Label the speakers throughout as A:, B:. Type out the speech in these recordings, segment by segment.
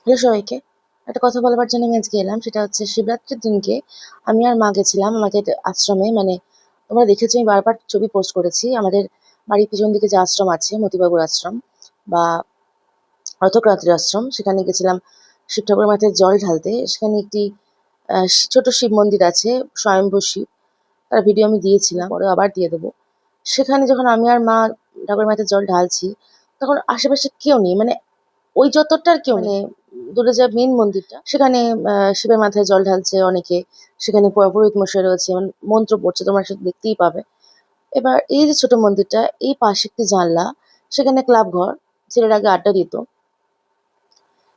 A: Hello সবাইকে। একটা কথা বলবার জন্য আমি আজকে এলাম। সেটা হচ্ছে শিবরাত্রির দিনকে আমি আর মা গেছিলাম আমাদের আশ্রমে। মানে তোমরা দেখেছো আমি বারবার ছবি পোস্ট করেছি। আমাদের বাড়ির পিছন দিকে যে আশ্রম আছে মতিবাবুর আশ্রম বা অর্থক্রান্তির আশ্রম, সেখানে গেছিলাম শিব ঠাকুরের মাথায় জল ঢালতে। সেখানে একটি ছোট শিব মন্দির আছে, স্বয়ম্ভু শিব। তার ভিডিও আমি দিয়েছিলাম, পরে আবার দিয়ে দেবো। সেখানে যখন আমি আর মা ঠাকুরের মাথায় জল ঢালছি, তখন আশেপাশে কেউ নেই। মানে ওই চত্বরটার কেউ নেই। দূরে যে মেইন মন্দিরটা, সেখানে শিবের মাথায় জল ঢালছে অনেকে। সেখানে পুরোহিত মশাই রয়েছে, মানে মন্ত্র পড়ছে, তোমরা সেটা দেখতেই পাবে। এবার এই যে ছোট মন্দিরটা, এই পাশে একটি জানলা, সেখানে ক্লাব ঘর, ছেলেরা আগে আড্ডা দিত।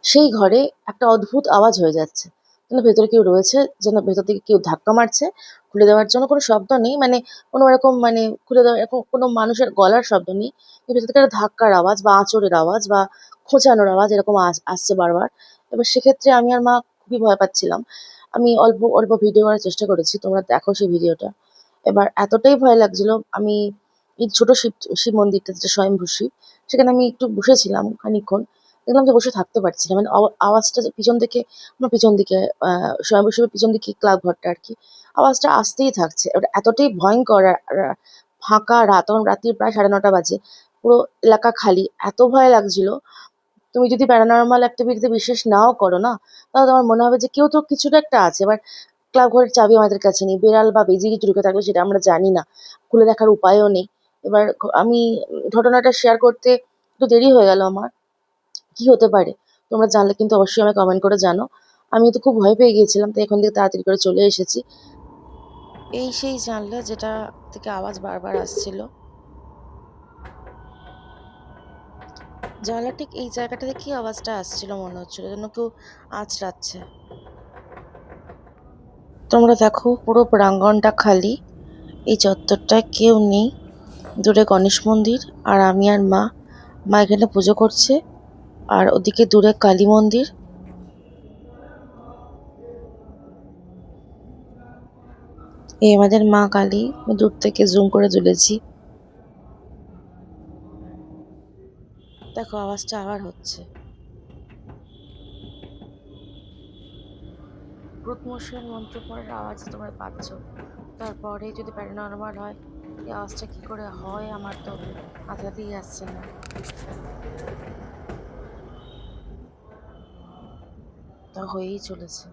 A: সেই ঘরে একটা অদ্ভুত আওয়াজ হয়ে যাচ্ছে, যেন ভেতরে কেউ রয়েছে, যেন ভেতর থেকে কেউ ধাক্কা মারছে। খুলে দেওয়ার জন্য কোনো শব্দ নেই, মানে কোনো রকম, মানে খুলে দেওয়ার এরকম কোনো মানুষের গলার শব্দ নেই। কিন্তু ভেতর থেকে একটা ধাক্কার আওয়াজ বা আঁচড়ের আওয়াজ বা খোঁচানোর আওয়াজ এরকম আসছে বারবার। এবার সেক্ষেত্রে আমি আর মা খুবই ভয় পাচ্ছিলাম। আমি অল্প অল্প ভিডিও করার চেষ্টা করেছি, তোমরা দেখো সেই ভিডিওটা। এবার এতটাই ভয় লাগছিল, আমি এই ছোট শিব শিব মন্দিরটা যেটা স্বয়ম্ভু শিব, সেখানে আমি একটু বসেছিলাম খানিকক্ষণ। দেখলাম যে বসে থাকতে পারছি না, মানে আওয়াজটা যে পিছন থেকে, আমার পিছন দিকে স্বয়ম্ভু শিবের পিছন দিকে ক্লাব ঘরটা আর কি, আওয়াজটা আসতেই থাকছে। এবার এতটাই ভয়ঙ্কর ফাঁকা রাত, তখন রাত্রি প্রায় 9:30 বাজে, পুরো এলাকা খালি, এত ভয় লাগছিল। তুমি যদি প্যারানর্মাল অ্যাক্টিভিটিতে বিশ্বাস নাও করো না, তাহলে তোমার মনে হবে যে কেউ তো কিছুটা একটা আছে। এবার ক্লাব ঘরের চাবি আমাদের কাছে নেই, বেড়াল বা বেজি কিছু ঢুকে থাকলে সেটা আমরা জানি না, খুলে দেখার উপায়ও নেই। এবার আমি ঘটনাটা শেয়ার করতে একটু দেরি হয়ে গেল আমার। কি হতে পারে তোমরা জানলে কিন্তু অবশ্যই আমায় কমেন্ট করে জানো। আমি তো খুব ভয় পেয়ে গিয়েছিলাম, তাই এখন থেকে তাড়াতাড়ি করে চলে এসেছি। এই সেই জানলা যেটা থেকে আওয়াজ বারবার আসছিল। জানলার ঠিক এই জায়গাটা থেকে আওয়াজটা আসছিল, মনে হচ্ছিল যেন কেউ আঁচড়াচ্ছে। তোমরা দেখো পুরো প্রাঙ্গণটা খালি, এই চত্বরটায় কেউ নেই। দূরে গণেশ মন্দির, আর আমি আর মা। মা এখানে পুজো করছে, আর ওদিকে দূরে কালী মন্দির। এই আমাদের মা কালী, আমি দূর থেকে জুম করে তুলেছি। দেখো আওয়াজটা আবার হচ্ছে। ভূতমশাইয়ের মন্ত্র পড়ার আওয়াজ তোমরা পাচ্ছ। তারপরে যদি প্যারানর্মাল হয়, এই আওয়াজটা কি করে হয় আমার তো মাথাতেই আসছে না। তা হয়েই চলেছে।